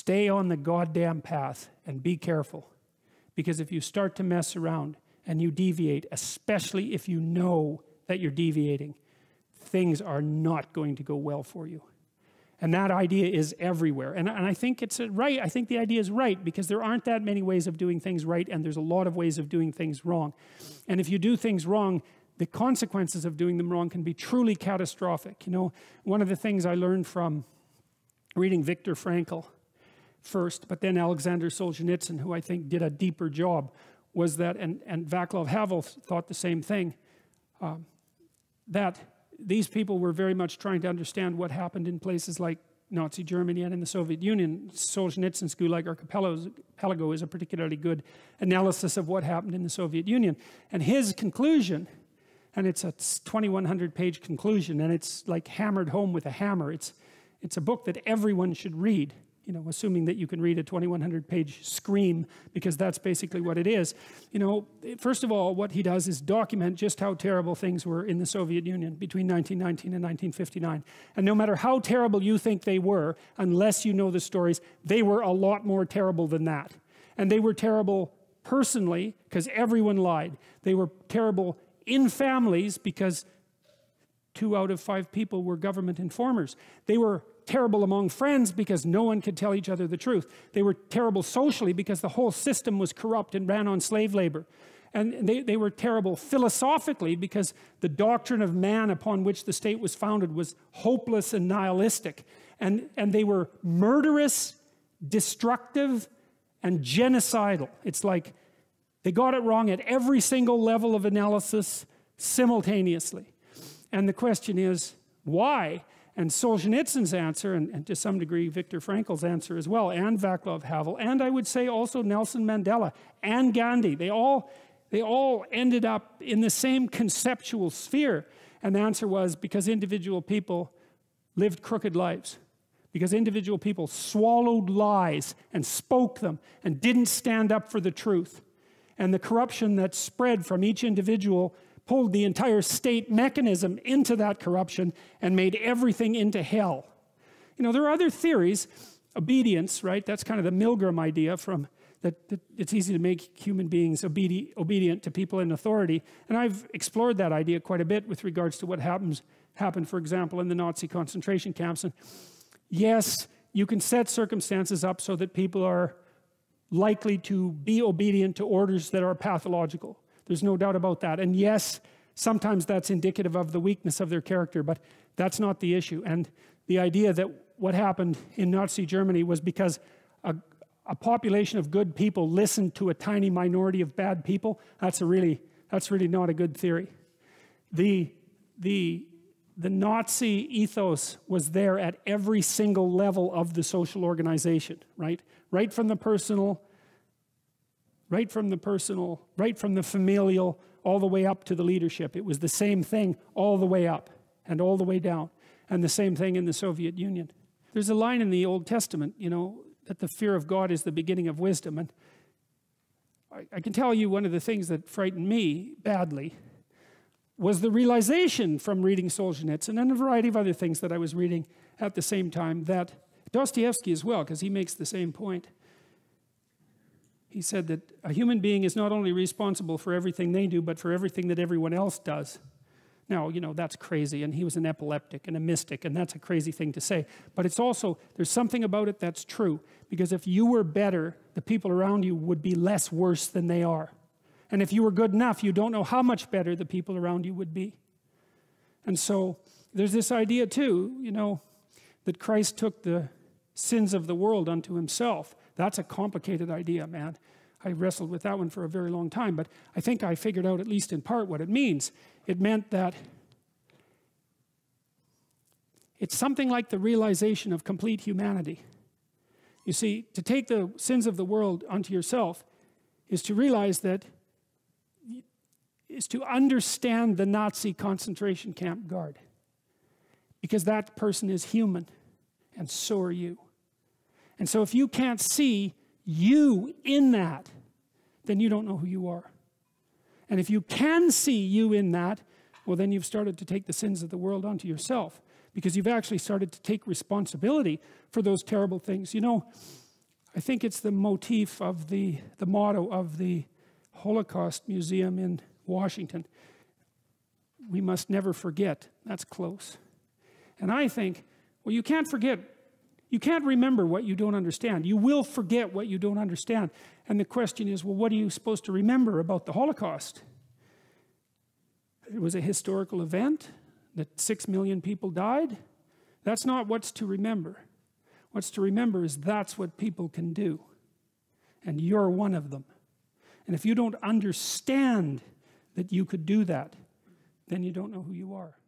Stay on the goddamn path and be careful. Because if you start to mess around and you deviate, especially if you know that you're deviating, things are not going to go well for you. And that idea is everywhere. And I think it's right. I think the idea is right, because there aren't that many ways of doing things right, and there's a lot of ways of doing things wrong. And if you do things wrong, the consequences of doing them wrong can be truly catastrophic. You know, one of the things I learned from reading Viktor Frankl first, but then Alexander Solzhenitsyn, who I think did a deeper job, was that, and Václav Havel thought the same thing, that these people were very much trying to understand what happened in places like Nazi Germany and in the Soviet Union. Solzhenitsyn's Gulag Archipelago is a particularly good analysis of what happened in the Soviet Union. And his conclusion, and it's a 2,100-page conclusion, and it's like hammered home with a hammer. It's a book that everyone should read, you know, assuming that you can read a 2,100-page scream, because that's basically what it is. You know, first of all, what he does is document just how terrible things were in the Soviet Union between 1919 and 1959. And no matter how terrible you think they were, unless you know the stories, they were a lot more terrible than that. And they were terrible personally, because everyone lied. They were terrible in families, because 2 out of 5 people were government informers. They were terrible among friends, because no one could tell each other the truth. They were terrible socially, because the whole system was corrupt and ran on slave labor. And they were terrible philosophically, because the doctrine of man upon which the state was founded was hopeless and nihilistic. And they were murderous, destructive, and genocidal. It's like they got it wrong at every single level of analysis simultaneously. And the question is, why? And Solzhenitsyn's answer, and to some degree Viktor Frankl's answer as well, and Václav Havel, and I would say also Nelson Mandela and Gandhi, they all ended up in the same conceptual sphere. And the answer was because individual people lived crooked lives. Because individual people swallowed lies and spoke them and didn't stand up for the truth. And the corruption that spread from each individual pulled the entire state mechanism into that corruption and made everything into hell. You know, there are other theories. Obedience, right? That's kind of the Milgram idea, from that it's easy to make human beings obedient to people in authority. And I've explored that idea quite a bit with regards to what happened, for example, in the Nazi concentration camps. And yes, you can set circumstances up so that people are likely to be obedient to orders that are pathological. There's no doubt about that. And yes, sometimes that's indicative of the weakness of their character, but that's not the issue. And the idea that what happened in Nazi Germany was because a population of good people listened to a tiny minority of bad people, that's really not a good theory. The Nazi ethos was there at every single level of the social organization, right? Right from the personal, right from the familial, all the way up to the leadership. It was the same thing all the way up and all the way down. And the same thing in the Soviet Union. There's a line in the Old Testament, you know, that the fear of God is the beginning of wisdom. And I can tell you one of the things that frightened me badly was the realization from reading Solzhenitsyn and a variety of other things that I was reading at the same time, that Dostoevsky as well, because he makes the same point. He said that a human being is not only responsible for everything they do, but for everything that everyone else does. Now, you know, that's crazy, and he was an epileptic and a mystic, and that's a crazy thing to say. But it's also, there's something about it that's true, because if you were better, the people around you would be less worse than they are. And if you were good enough, you don't know how much better the people around you would be. And so there's this idea too, you know, that Christ took the sins of the world unto himself. That's a complicated idea, man. I wrestled with that one for a very long time, but I think I figured out, at least in part, what it means. It meant that it's something like the realization of complete humanity. You see, to take the sins of the world unto yourself is to realize that, is to understand the Nazi concentration camp guard. Because that person is human, and so are you. And so if you can't see you in that, then you don't know who you are. And if you can see you in that, well, then you've started to take the sins of the world onto yourself, because you've actually started to take responsibility for those terrible things. You know, I think it's the motif of the motto of the Holocaust Museum in Washington. We must never forget. That's close. And I think, well, you can't forget. You can't remember what you don't understand. You will forget what you don't understand. And the question is, well, what are you supposed to remember about the Holocaust? It was a historical event, that 6 million people died. That's not what's to remember. What's to remember is that's what people can do. And you're one of them. And if you don't understand that you could do that, then you don't know who you are.